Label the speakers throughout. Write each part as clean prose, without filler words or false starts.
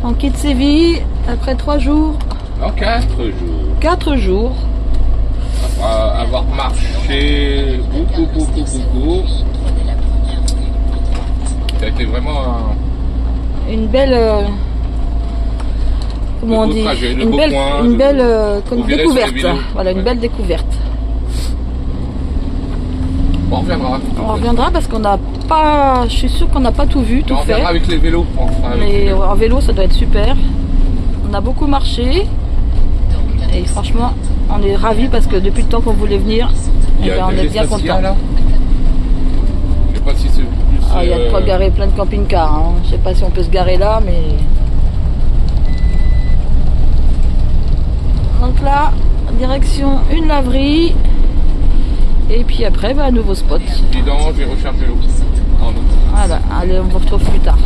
Speaker 1: On quitte Séville après 3 jours.
Speaker 2: Non, 4 jours.
Speaker 1: 4 jours.
Speaker 2: Après avoir marché beaucoup. Ça a été vraiment
Speaker 1: Une belle... comment on dit,
Speaker 2: trajet,
Speaker 1: une belle découverte. Voilà, une belle découverte.
Speaker 2: On reviendra.
Speaker 1: On reviendra parce qu'on n'a pas... Je suis sûre qu'on n'a pas tout vu, tout
Speaker 2: on
Speaker 1: fait.
Speaker 2: reviendra avec les vélos.
Speaker 1: Mais en vélo, ça doit être super. On a beaucoup marché. Et franchement, on est ravis parce que depuis le temps qu'on voulait venir, on est bien contents.
Speaker 2: Je sais pas si c'est plus...
Speaker 1: Il y a de quoi garer plein de camping-cars. Hein. Je sais pas si on peut se garer là, mais... Donc là, direction une laverie. Et puis après, un nouveau spot.
Speaker 2: Vidange et recharger l'eau.
Speaker 1: Voilà, allez, on vous retrouve plus tard.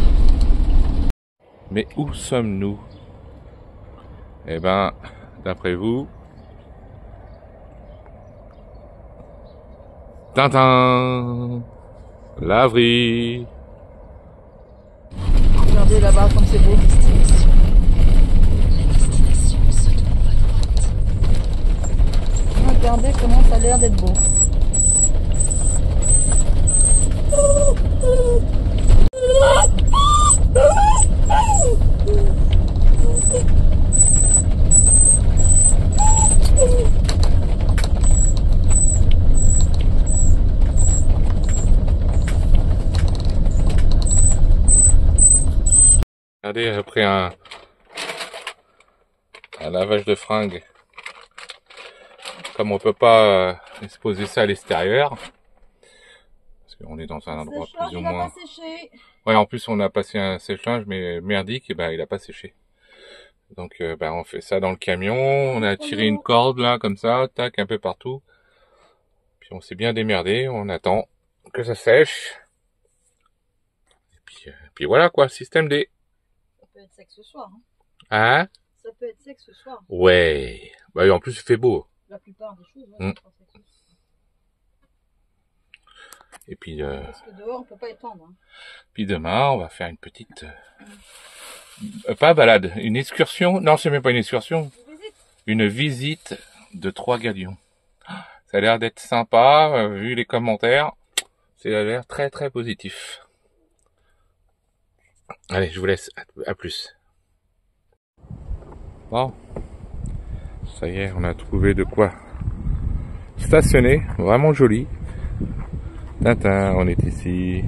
Speaker 2: Mais où sommes-nous? Eh ben, d'après vous... Tintin! Laverie!
Speaker 1: Regardez là-bas comme c'est beau. Regardez comment ça a l'air d'être beau.
Speaker 2: Regardez, après un lavage de fringues, comme on peut pas exposer ça à l'extérieur, parce qu'on est dans un endroit plus ou moins... Ouais, en plus on a passé un sèche-linge, mais merdique, et ben il a pas séché. Donc on fait ça dans le camion, on a tiré une corde là, comme ça, tac, un peu partout. Puis on s'est bien démerdé, on attend que ça sèche. Et puis voilà quoi, système D.
Speaker 1: Ça peut être sec ce soir.
Speaker 2: Hein?
Speaker 1: Ça peut être sec ce soir.
Speaker 2: Ouais. Bah en plus il fait beau.
Speaker 1: La plupart des choses, ouais,
Speaker 2: Et puis
Speaker 1: parce que dehors on peut pas étendre. Hein.
Speaker 2: Puis demain on va faire une petite pas balade, une excursion. Non, c'est même pas une excursion. Une visite de Trois-Galions. Ça a l'air d'être sympa, vu les commentaires. Ça a l'air très très positif. Allez, je vous laisse. À plus. Bon. Ça y est, on a trouvé de quoi stationner. Vraiment joli. Tintin, on est ici.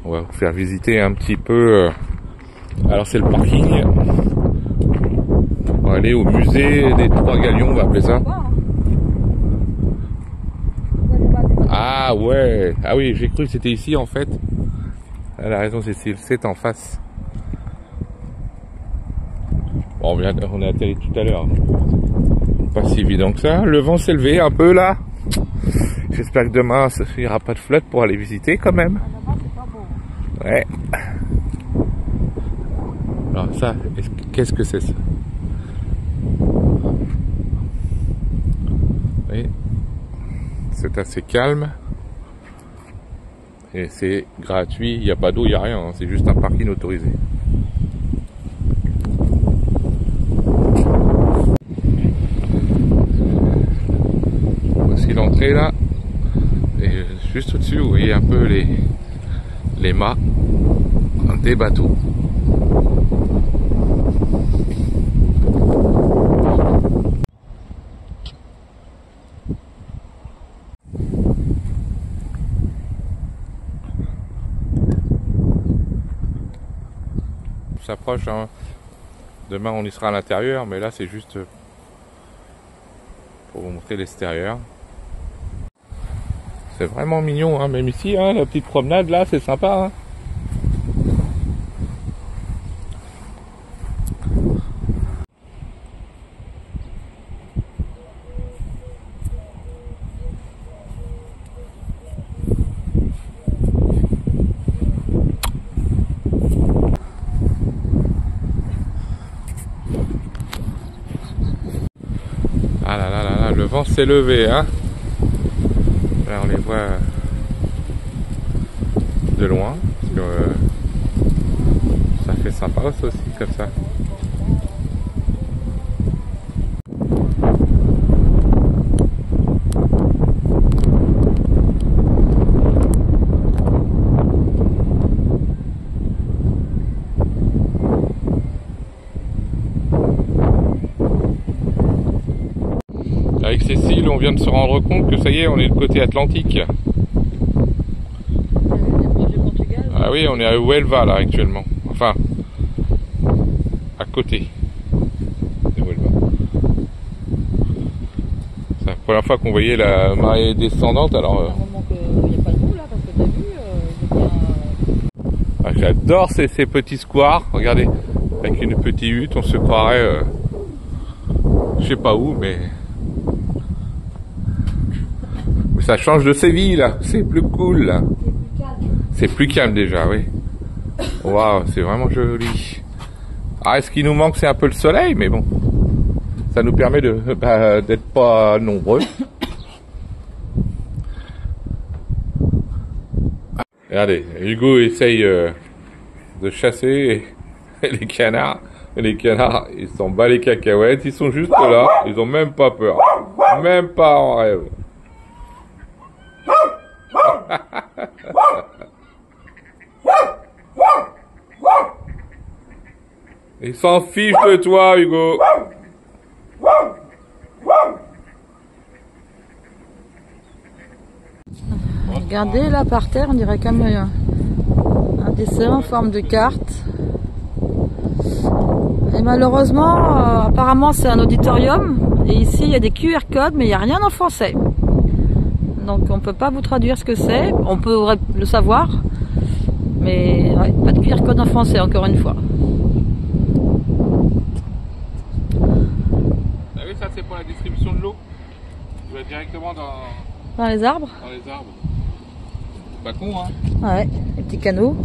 Speaker 2: On va vous faire visiter un petit peu. Alors c'est le parking. On va aller au musée des Trois-Galions, on va appeler ça. Ah ouais. Ah oui, j'ai cru que c'était ici en fait. Elle a raison, Cécile, c'est en face. Bon, on a atterri tout à l'heure. Pas si évident que ça. Le vent s'est levé un peu là. J'espère que demain, il n'y aura pas de flotte pour aller visiter quand même. Ouais. Alors ça, qu'est-ce que c'est ça? Oui. C'est assez calme. Et c'est gratuit, il n'y a pas d'eau, il n'y a rien, hein. C'est juste un parking autorisé. Voici l'entrée là. Et juste au-dessus, vous voyez un peu les mâts des bateaux. On s'approche, hein. Demain on y sera à l'intérieur, mais là c'est juste pour vous montrer l'extérieur. C'est vraiment mignon, hein, même ici, hein, la petite promenade là, c'est sympa. Hein. Ah là là là là, le vent s'est levé, hein. Là on les voit de loin, parce que ça C'est sympa ça aussi, comme ça. Avec Cécile, on vient de se rendre compte que ça y est, on est du côté atlantique. Ah oui, on est à Huelva là actuellement. Enfin, à côté de Huelva. C'est la première fois qu'on voyait la marée descendante. Alors,
Speaker 1: un moment qu'il n'y a pas de bout là, parce que t'as vu,
Speaker 2: ah, j'adore ces petits squares. Regardez, avec une petite hutte, on se croirait, je sais pas où, mais ça change de Séville là. C'est plus cool là. C'est plus calme déjà, oui. Waouh, c'est vraiment joli. Ah, ce qui nous manque, c'est un peu le soleil, mais bon, ça nous permet de d'être pas nombreux. Regardez, Hugo essaye de chasser les canards. Et les canards, ils s'en battent les cacahuètes, ils sont juste là, ils ont même pas peur. Même pas en rêve. Ils s'en fichent de toi, Hugo.
Speaker 1: regardez là par terre, on dirait comme un dessin en forme de carte. Et malheureusement, apparemment c'est un auditorium. Et ici il y a des QR codes, mais il n'y a rien en français. Donc on peut pas vous traduire ce que c'est. On peut le savoir, mais ouais, pas de QR code en français encore une fois.
Speaker 2: Ah oui, ça c'est pour la distribution de l'eau. Tu vas directement dans
Speaker 1: les arbres.
Speaker 2: Dans les arbres. Pas con, hein.
Speaker 1: Ouais, les petits canaux.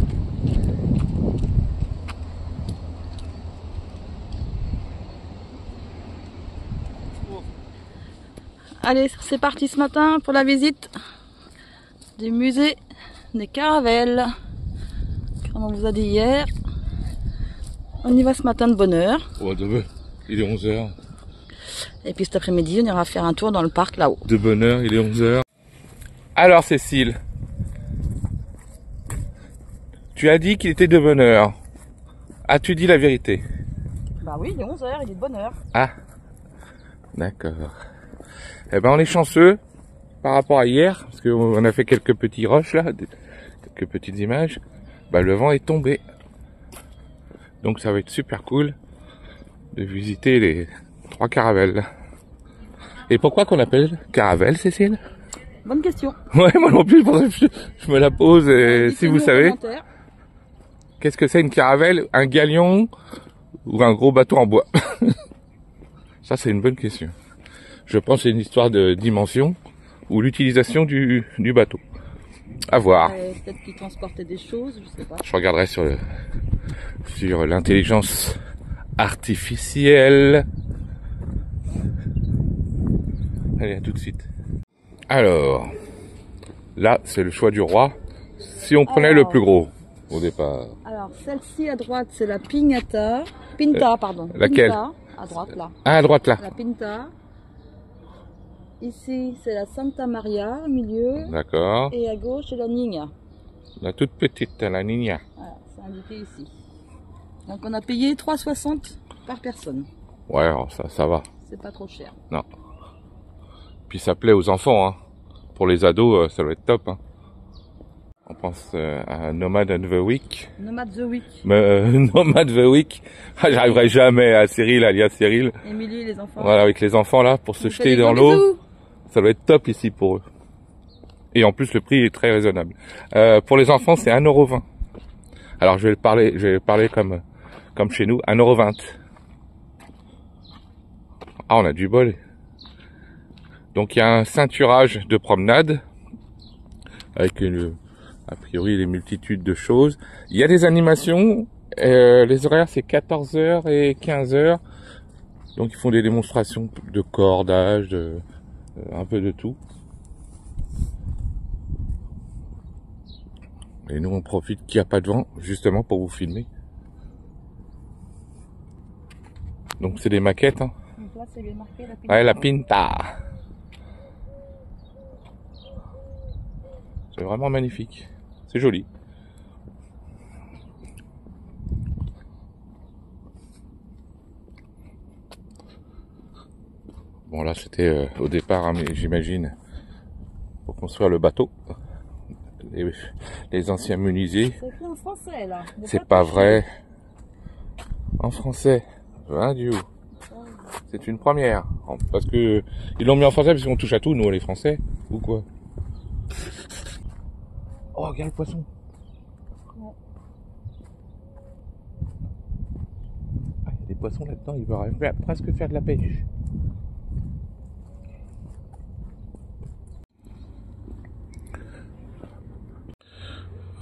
Speaker 1: Allez, c'est parti ce matin pour la visite du musée des Caravelles. Comme on vous a dit hier, on y va ce matin de bonne heure.
Speaker 2: Oh, il est 11h.
Speaker 1: Et puis cet après-midi, on ira faire un tour dans le parc là-haut.
Speaker 2: De bonne heure, il est 11h. Alors Cécile, tu as dit qu'il était de bonne heure. As-tu dit la vérité?
Speaker 1: Bah oui, il est 11h, il est de bonne heure.
Speaker 2: Ah, d'accord. Eh ben on est chanceux par rapport à hier, parce qu'on a fait quelques petits rushs là, quelques petites images. Bah le vent est tombé. Donc ça va être super cool de visiter les 3 caravelles. Et pourquoi qu'on appelle caravelle, Cécile?
Speaker 1: Bonne question.
Speaker 2: Ouais, moi non plus, je me la pose. Et si vous savez, qu'est-ce que c'est une caravelle? Un galion ou un gros bateau en bois? Ça c'est une bonne question. Je pense que c'est une histoire de dimension ou l'utilisation du bateau. À voir.
Speaker 1: Peut-être qu'ils transportaient des choses, je sais pas.
Speaker 2: Je regarderai sur l'intelligence artificielle. Allez, à tout de suite. Alors, là, c'est le choix du roi. Si on prenait le plus gros au départ.
Speaker 1: Alors, celle-ci à droite, c'est la Pignata. Pinta, pardon.
Speaker 2: Laquelle?
Speaker 1: Pinta, à droite, là.
Speaker 2: Ah, à droite, là.
Speaker 1: La Pinta. Ici, c'est la Santa Maria, au milieu.
Speaker 2: D'accord.
Speaker 1: Et à gauche, c'est la Niña.
Speaker 2: La toute petite, la Niña.
Speaker 1: Voilà, c'est indiqué ici. Donc, on a payé 3,60 par personne.
Speaker 2: Ouais, alors ça va.
Speaker 1: C'est pas trop cher.
Speaker 2: Non. Puis ça plaît aux enfants, hein. Pour les ados, ça doit être top, hein. On pense à Nomad and the Week.
Speaker 1: Nomad the Week.
Speaker 2: Nomad the Week. J'arriverai jamais à Cyril, alias Cyril.
Speaker 1: Émilie, les enfants.
Speaker 2: Voilà, avec les enfants là, pour se jeter dans l'eau. Ça doit être top ici pour eux. Et en plus, le prix est très raisonnable. Pour les enfants, c'est 1,20 €. Alors, je vais parler comme chez nous, 1,20 €. Ah, on a du bol. Donc, il y a un ceinturage de promenade avec a priori les multitudes de choses. Il y a des animations. Les horaires, c'est 14 h et 15 h. Donc, ils font des démonstrations de cordage, un peu de tout. Et nous, on profite qu'il n'y a pas de vent, justement, pour vous filmer. Donc c'est des maquettes. Hein.
Speaker 1: Donc là, c'est bien marqué la Pinta.
Speaker 2: Ouais, la Pinta. C'est vraiment magnifique. C'est joli. Bon là c'était au départ, hein, mais j'imagine, pour construire le bateau. Les anciens menuisiers.
Speaker 1: C'est écrit en français là.
Speaker 2: C'est pas vrai. En français. Hein, Dieu. C'est une première. Parce que ils l'ont mis en français parce qu'on touche à tout, nous les Français. Ou quoi? Oh, regarde le poisson. Ouais. Ah, il y a des poissons là-dedans, ils veulent presque faire de la pêche.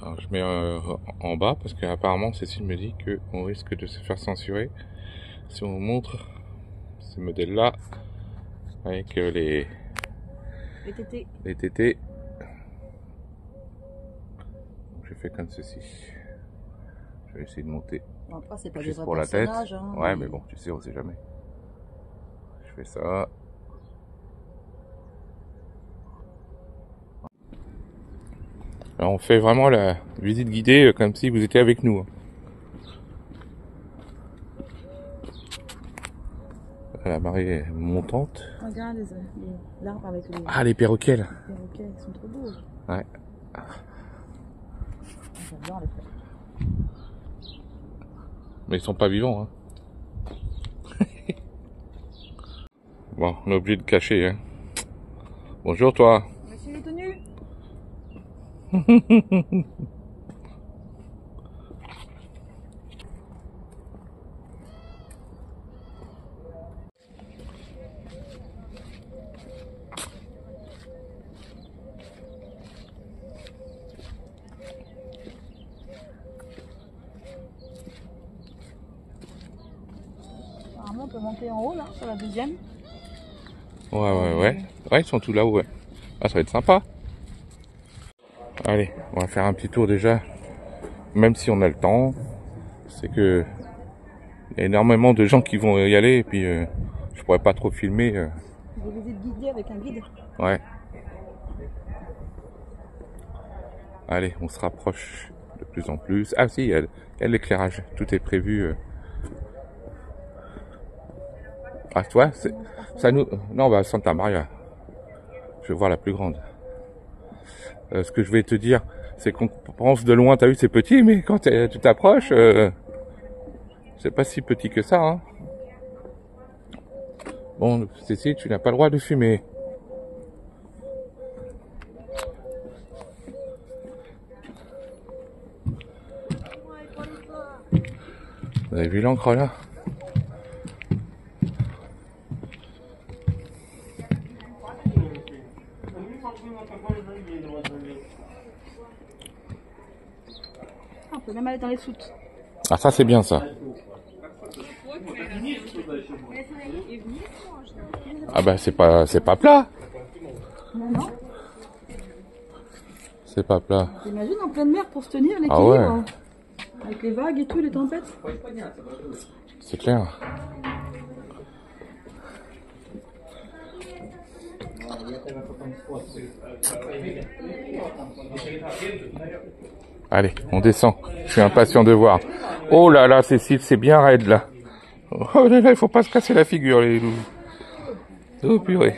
Speaker 2: Alors, je mets en bas parce qu'apparemment Cécile me dit qu'on risque de se faire censurer si on montre ce modèle-là avec les tétés. Je fais comme ceci. Je vais essayer de monter.
Speaker 1: Après, c'est pas
Speaker 2: juste pour la tête.
Speaker 1: Hein,
Speaker 2: ouais, mais bon, tu sais, on sait jamais. Je fais ça. Alors, on fait vraiment la visite guidée comme si vous étiez avec nous. La marée est montante.
Speaker 1: Regarde l'arbre avec les...
Speaker 2: Ah, les perroquets là.
Speaker 1: Les perroquets, ils sont trop beaux.
Speaker 2: Ouais.
Speaker 1: J'adore les perroquets.
Speaker 2: Mais ils sont pas vivants. Hein. Bon, on est obligé de cacher. Hein. Bonjour toi.
Speaker 1: Monsieur est tenu. Apparemment, on peut monter en haut là, sur la deuxième.
Speaker 2: Ouais, ils sont tous là-haut. Ouais. Ah, ça va être sympa. Allez, on va faire un petit tour déjà. Même si on a le temps, c'est que il y a énormément de gens qui vont y aller et puis je pourrais pas trop filmer.
Speaker 1: Des visites guidées avec un guide.
Speaker 2: Ouais. Allez, on se rapproche de plus en plus. Ah si, il y a l'éclairage. Tout est prévu. Ah toi, ça nous... Non, bah Santa Maria. Je vais voir la plus grande. Ce que je vais te dire, c'est qu'on pense de loin, t'as vu, c'est petit, mais quand tu t'approches, c'est pas si petit que ça. Hein. Bon, Cécile, tu n'as pas le droit de fumer. Vous avez vu l'encre là?
Speaker 1: On peut même aller dans les soutes.
Speaker 2: Ah ça c'est bien ça. Ah bah c'est pas plat.
Speaker 1: Non.
Speaker 2: C'est pas plat.
Speaker 1: T'imagines en pleine mer pour se tenir l'équilibre.
Speaker 2: Ah ouais.
Speaker 1: Avec les vagues et tout, les tempêtes.
Speaker 2: C'est clair. Allez, on descend. Je suis impatient de voir. Oh là là, Cécile, c'est bien raide là. Oh là là, il faut pas se casser la figure, les loups. Oh purée.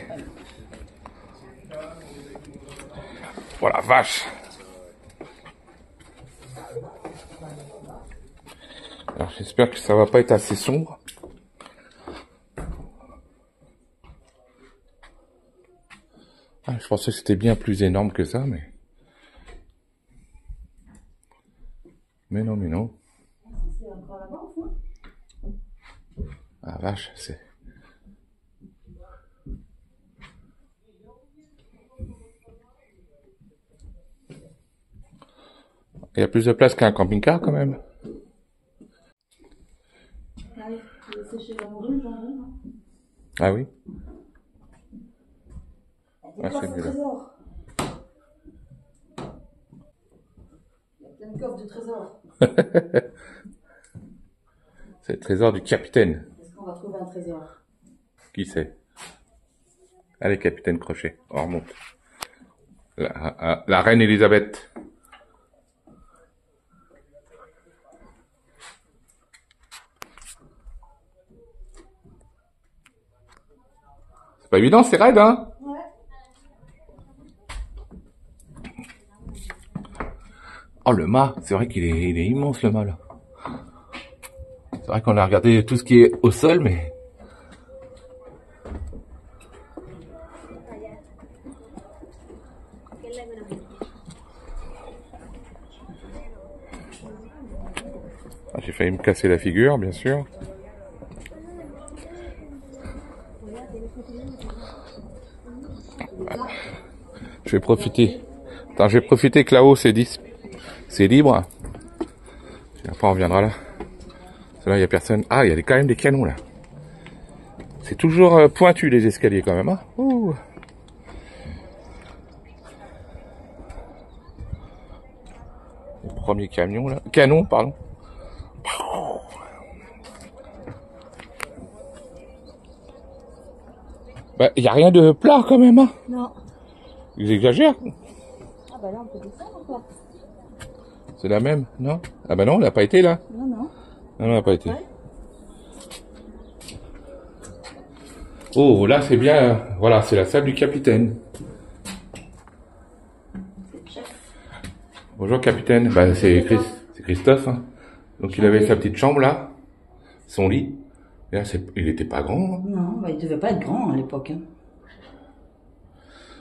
Speaker 2: Oh la vache. Alors j'espère que ça va pas être assez sombre. Ah, je pensais que c'était bien plus énorme que ça, mais... Mais non. Ah vache, c'est... Il y a plus de place qu'un camping-car quand même. Ah oui.
Speaker 1: Ah, c'est mieux là. Il y a plein de coffres de trésors.
Speaker 2: C'est le trésor du capitaine.
Speaker 1: Est-ce qu'on va va trouver un trésor.
Speaker 2: Qui c'est? Allez, capitaine Crochet, on remonte. La reine Elisabeth. C'est pas évident, c'est raide, hein?
Speaker 1: Ouais.
Speaker 2: Oh, le mât, c'est vrai qu'il est, il est immense, le mât, là. C'est vrai qu'on a regardé tout ce qui est au sol, mais... Ah, j'ai failli me casser la figure, bien sûr. Je vais profiter. Attends, je vais profiter que là-haut c'est libre. Et après on reviendra là. Là il y a personne. Ah, il y a quand même des canons là. C'est toujours pointu les escaliers quand même. Hein. Ouh. Le premier camion là. Canon, pardon. Bah, il n'y a rien de plat quand même. Hein.
Speaker 1: Non.
Speaker 2: Ils exagèrent.
Speaker 1: Ah bah là on peut descendre encore.
Speaker 2: C'est la même, non? Ah bah non, on n'a pas été là.
Speaker 1: Non, non.
Speaker 2: Non, on n'a pas été. Ouais. Oh, là c'est bien. Voilà, c'est la salle du capitaine. Bonjour capitaine. Bah c'est Christophe. Hein. Donc il avait sa petite chambre là, son lit. Et là, il était pas grand. Hein.
Speaker 1: Non, bah, il devait pas être grand à l'époque. Hein.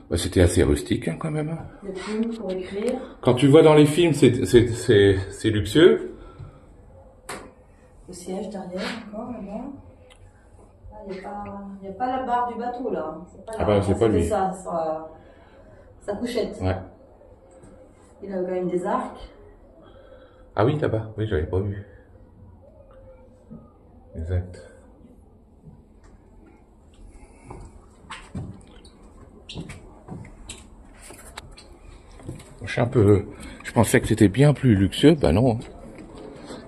Speaker 2: Bah, c'était assez rustique hein, quand même. Hein.
Speaker 1: Des plumes pour écrire.
Speaker 2: Quand tu vois dans les films, c'est luxueux.
Speaker 1: Le siège derrière encore là-bas. Il n'y a pas la barre du bateau là. Pas
Speaker 2: ah bah c'est pas lui.
Speaker 1: Ça, sa couchette.
Speaker 2: Ouais.
Speaker 1: Il a quand même des arcs.
Speaker 2: Ah oui, là-bas. Oui, j'avais pas vu. Exact. Je pensais que c'était bien plus luxueux. Bah non.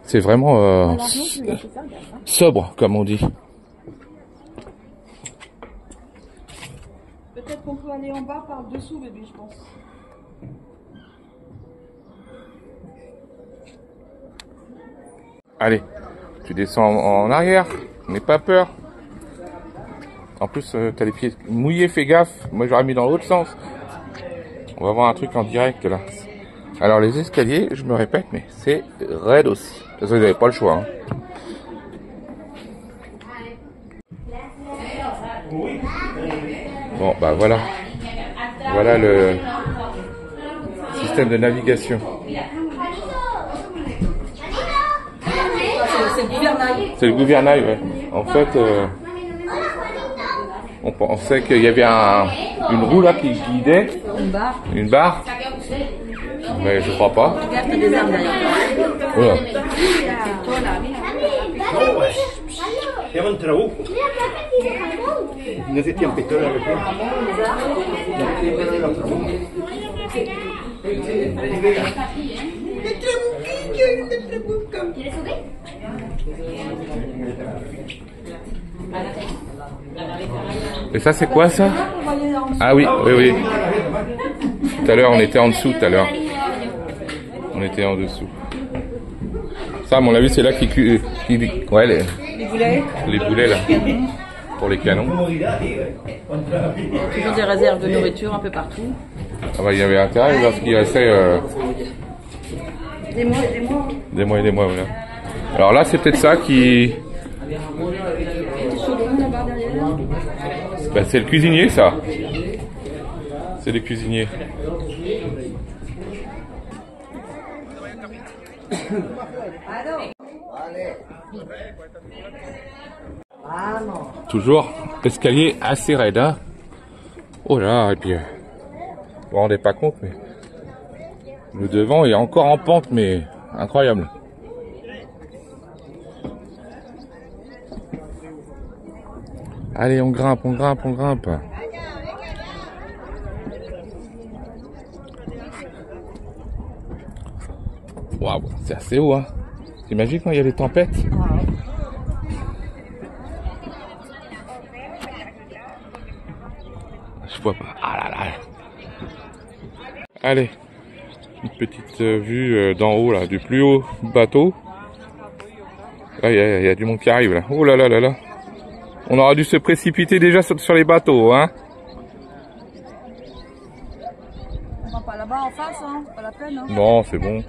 Speaker 2: C'est vraiment sobre, comme on dit.
Speaker 1: Peut-être qu'on peut aller en bas par dessous, bébé, je pense.
Speaker 2: Allez, tu descends en arrière. N'aie pas peur. En plus, t'as les pieds mouillés, fais gaffe. Moi, j'aurais mis dans l'autre sens. On va voir un truc en direct là. Alors les escaliers, je me répète, mais c'est raide aussi. De toute façon, vous n'avez pas le choix. Hein. Bon, bah voilà. Voilà le système de navigation.
Speaker 1: C'est le gouvernail.
Speaker 2: C'est le gouvernail, ouais. En fait, on pensait qu'il y avait une roue là qui guidait. Une barre. Mais je crois pas.
Speaker 1: Regarde, t'as des arbres derrière.
Speaker 2: Voilà. Et ça c'est quoi ça? Ah oui, oui, oui. Tout à l'heure on était en dessous tout à l'heure. On était en dessous. Ça à mon avis c'est là ouais, les boulets. Les boulets là. Pour les canons.
Speaker 1: Toujours des réserves de nourriture un peu partout.
Speaker 2: Ah bah il y avait intérêt parce qu'il restait
Speaker 1: des mois et des mois.
Speaker 2: Des mois et des mois, voilà. Alors là c'est peut-être ça qui... Bah, c'est le cuisinier ça. C'est les cuisiniers. Toujours escalier assez raide, hein. Oh là, et puis vous vous rendez pas compte, mais le devant est encore en pente, mais incroyable. Allez, on grimpe, on grimpe, on grimpe. Waouh, c'est assez haut, hein. T'imagines quand il y a des tempêtes? vois pas. Ah là là. Allez, une petite vue d'en haut là, du plus haut bateau. Là, il y a du monde qui arrive là. Oh là là là là. On aura dû se précipiter déjà sur les bateaux, hein.
Speaker 1: On va pas là-bas en face, hein. Pas la peine, hein.
Speaker 2: Non, c'est bon.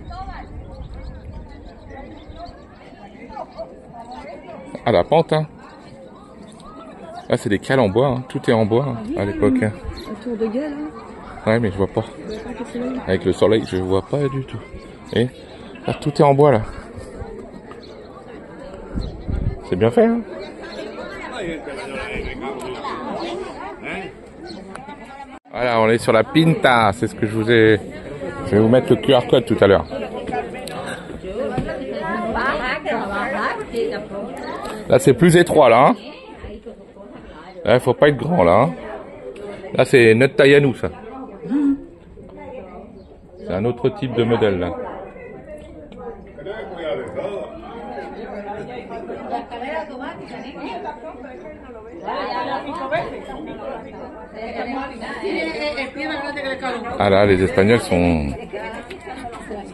Speaker 2: Ah, la pente, hein. Là, c'est des cales en bois, hein. Tout est en bois, hein, à l'époque. Hein.
Speaker 1: La tour de gueule, hein.
Speaker 2: Ouais, mais je vois pas. Avec le soleil, je vois pas du tout. Et là, tout est en bois, là. C'est bien fait, hein. Voilà, on est sur la Pinta. C'est ce que je vous ai... Je vais vous mettre le QR code tout à l'heure. Là, c'est plus étroit, là. Hein. Là, faut pas être grand, là. Hein. Là, c'est notre taille à nous, ça. C'est un autre type de modèle, là. Ah là, les Espagnols sont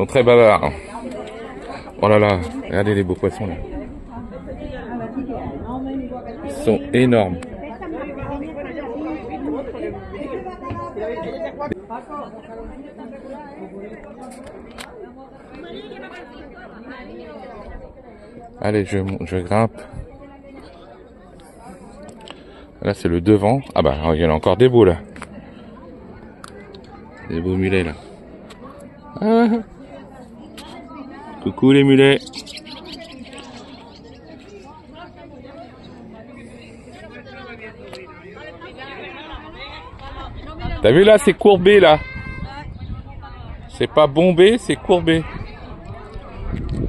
Speaker 2: très bavards. Oh là là, regardez les beaux poissons, là. Ils sont énormes. Allez, je grimpe. Là, c'est le devant. Ah bah, il y en a encore des beaux, là. Des beaux mulets, là. Ah. Coucou, les mulets. T'as vu, là, c'est courbé, là. C'est pas bombé, c'est courbé.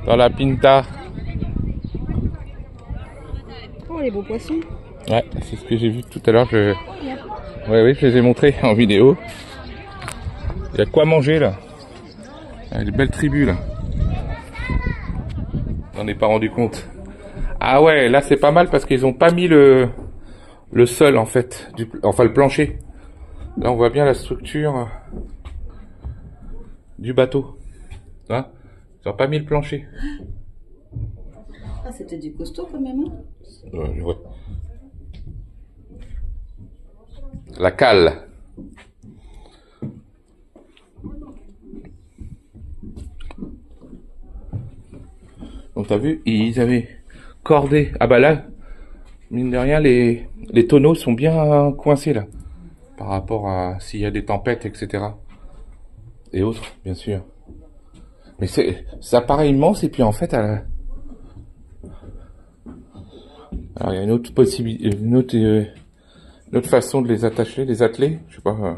Speaker 2: Dans la Pinta.
Speaker 1: Oh, les beaux poissons.
Speaker 2: Ouais, c'est ce que j'ai vu tout à l'heure. Oui, je les ai montrés en vidéo. Il y a de quoi manger là. Il y a des belles tribus là. On n'est pas rendu compte. Ah ouais, là c'est pas mal parce qu'ils ont pas mis le sol en fait, enfin le plancher. Là on voit bien la structure du bateau. Hein, ils ont pas mis le plancher.
Speaker 1: Ah, c'était du costaud quand même. Hein.
Speaker 2: Ouais. La cale. Donc t'as vu, ils avaient cordé. Ah bah là, mine de rien, les tonneaux sont bien coincés là. Par rapport à s'il y a des tempêtes, etc. Et autres, bien sûr. Mais ça paraît immense et puis en fait, alors il y a une autre possibilité, une autre façon de les attacher, les atteler. Je sais pas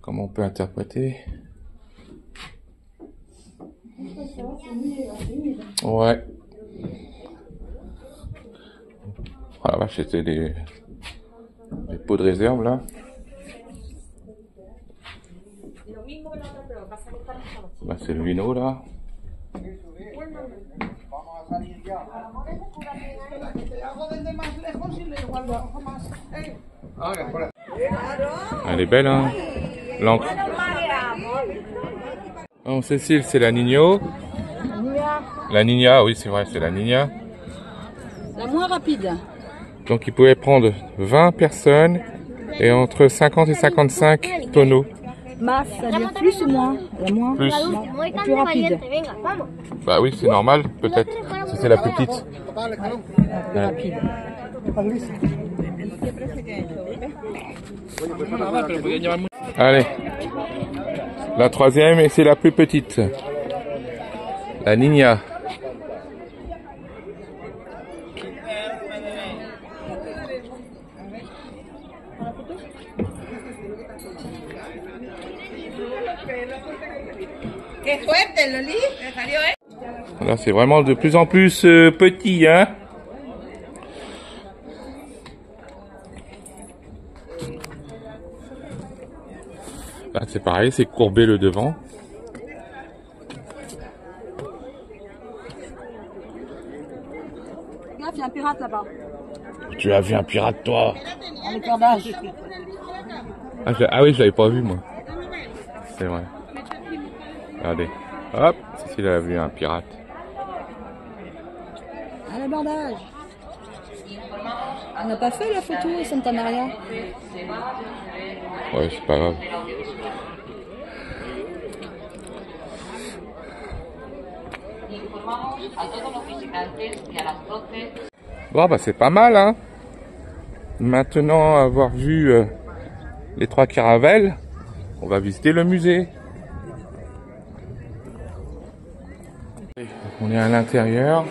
Speaker 2: comment on peut interpréter. Ouais. Oh la vache, c'était des pots de réserve là. Bah, c'est le vino là. Elle est belle, hein, l'encre. Oh, Cécile, c'est la Nino. La Nina, oui, c'est vrai, c'est la Nina.
Speaker 1: La moins rapide.
Speaker 2: Donc, il pouvait prendre 20 personnes et entre 50 et 55 tonneaux.
Speaker 1: Masse, c'est-à-dire plus ou moins? La moins.
Speaker 2: Plus.
Speaker 1: La plus rapide.
Speaker 2: Bah oui, c'est normal, peut-être. Si c'est la plus petite.
Speaker 1: La plus rapide.
Speaker 2: Allez. La troisième et c'est la plus petite. La Nina. Là, c'est vraiment de plus en plus petit, hein. Là, c'est pareil, c'est courbé le devant.
Speaker 1: Regarde, il y a un pirate là-bas.
Speaker 2: Tu as vu un pirate, toi?
Speaker 1: Dans le cordage.
Speaker 2: Ah oui, je l'avais pas vu moi. C'est vrai. Regardez. Hop, Cécile a vu un pirate.
Speaker 1: À l'abordage. On n'a pas fait la photo Santa Maria.
Speaker 2: Ouais, c'est pas grave. Bon bah c'est pas mal hein. Maintenant avoir vu les 3 caravelles, on va visiter le musée. On est à l'intérieur.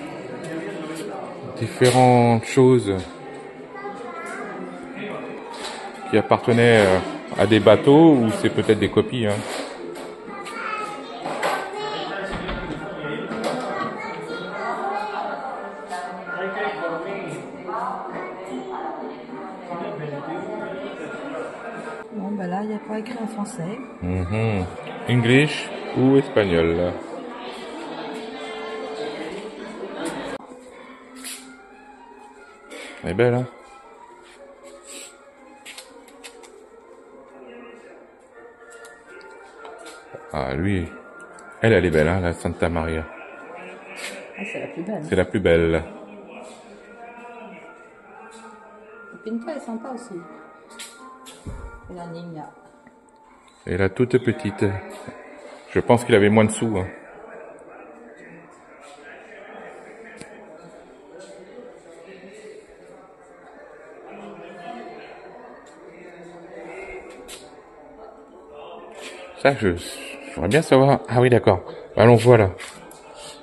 Speaker 2: Différentes choses qui appartenaient à des bateaux ou c'est peut-être des copies hein.
Speaker 1: Bon bah là il n'y a pas écrit en français.
Speaker 2: English ou espagnol. Elle est belle hein. Ah lui, elle est belle hein, la Santa Maria.
Speaker 1: Ah, c'est la plus belle.
Speaker 2: C'est la plus belle.
Speaker 1: La Pinta est sympa aussi. Et la Nina.
Speaker 2: Et la toute petite. Je pense qu'il avait moins de sous. Hein. Ça, j'aimerais bien savoir. Ah oui, d'accord. Allons, voilà.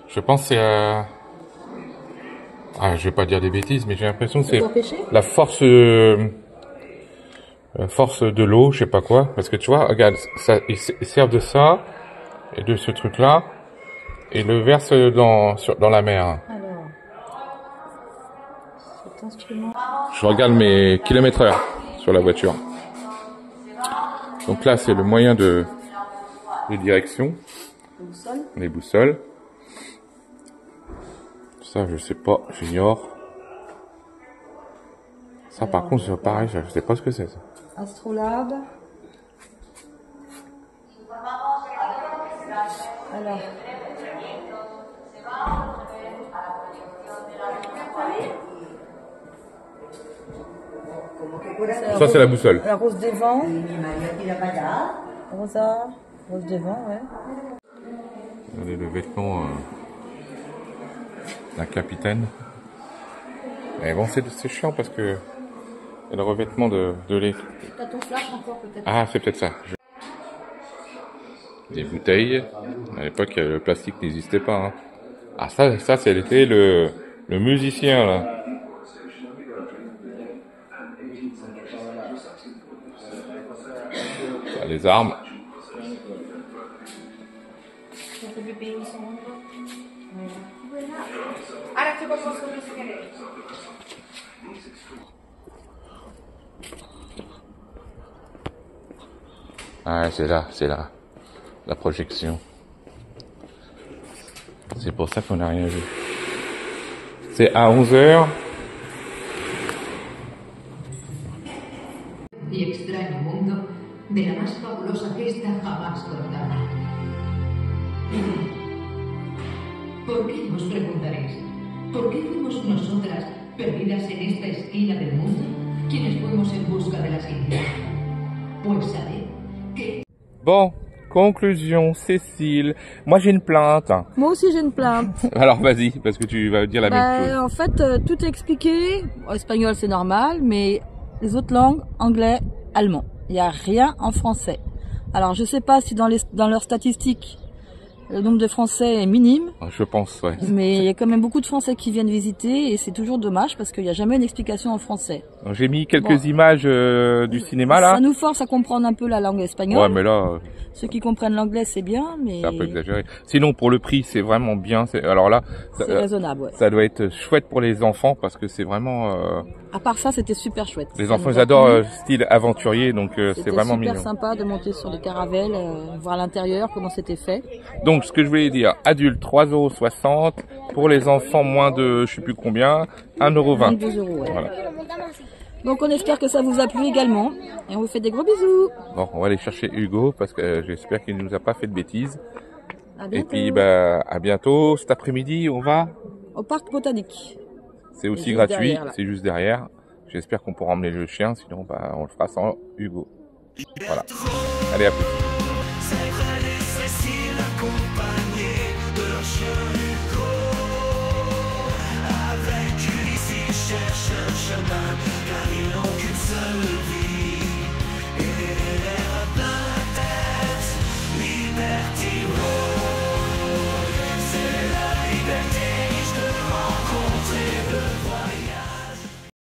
Speaker 2: Je pense que c'est... Ah, je vais pas dire des bêtises, mais j'ai l'impression que c'est la force de l'eau, je sais pas quoi. Parce que tu vois, regarde, ça, ils servent de ça et de ce truc-là et le versent dans la mer.
Speaker 1: Alors, cet instrument...
Speaker 2: Je regarde mes kilomètres/heure sur la voiture. Donc là, c'est le moyen de direction. Les boussoles. Ça, je sais pas, j'ignore. Ça, par contre, c'est pareil, je sais pas ce que c'est, ça.
Speaker 1: Astrolabe. Alors.
Speaker 2: Ça, c'est la boussole.
Speaker 1: La rose des vents. Rosa. Rose des vents, ouais.
Speaker 2: Regardez le vêtement d'un capitaine. Mais bon, c'est chiant parce que il y a le revêtement de lait.
Speaker 1: T'as ton flash encore peut-être.
Speaker 2: Ah, c'est peut-être ça. Des bouteilles. À l'époque, le plastique n'existait pas. Hein. Ah, ça c'était le musicien, là. Ça, les armes. Ah, c'est là, la projection. C'est pour ça qu'on n'a rien vu. C'est à 11h.
Speaker 3: Y extraño mundo de la más fabulosa fiesta jamás contada. ¿Por qué os preguntaréis? ¿Por qué fuimos nosotras perdidas en esta esquina del mundo, quienes fuimos en busca de las Indias? Pues sabed que...
Speaker 2: Bon, conclusion, Cécile. Moi, j'ai une plainte.
Speaker 1: Moi aussi, j'ai une plainte.
Speaker 2: Alors, vas-y, parce que tu vas dire la même chose.
Speaker 1: En fait, tout est expliqué. Espagnol, c'est normal, mais les autres langues, anglais, allemand. Il n'y a rien en français. Alors, je sais pas si dans leurs statistiques, le nombre de Français est minime.
Speaker 2: Je pense, ouais.
Speaker 1: Mais il y a quand même beaucoup de Français qui viennent visiter et c'est toujours dommage parce qu'il n'y a jamais une explication en français.
Speaker 2: J'ai mis quelques images du cinéma, là.
Speaker 1: Ça nous force à comprendre un peu la langue espagnole.
Speaker 2: Ouais, mais là...
Speaker 1: Ceux qui comprennent l'anglais, c'est bien, mais...
Speaker 2: C'est un peu exagéré. Sinon, pour le prix, c'est vraiment bien. Alors là...
Speaker 1: C'est raisonnable, ouais.
Speaker 2: Ça doit être chouette pour les enfants parce que c'est vraiment...
Speaker 1: À part ça, c'était super chouette.
Speaker 2: Les enfants, ils adorent style aventurier, donc c'est vraiment mignon.
Speaker 1: C'était super sympa de monter sur les caravelles, voir l'intérieur, comment c'était fait.
Speaker 2: Donc, ce que je voulais dire, adulte 3,60 €, pour les enfants moins de je sais plus combien, 1,20 €.
Speaker 1: 2 €, ouais.
Speaker 2: Voilà.
Speaker 1: Donc on espère que ça vous a plu également. Et on vous fait des gros bisous.
Speaker 2: Bon, on va aller chercher Hugo parce que j'espère qu'il ne nous a pas fait de bêtises.
Speaker 1: Et
Speaker 2: puis bah à bientôt. Cet après-midi, on va
Speaker 1: au parc botanique.
Speaker 2: C'est aussi gratuit, c'est juste derrière. J'espère qu'on pourra emmener le chien, sinon bah, on le fera sans Hugo. Voilà. Allez, à plus.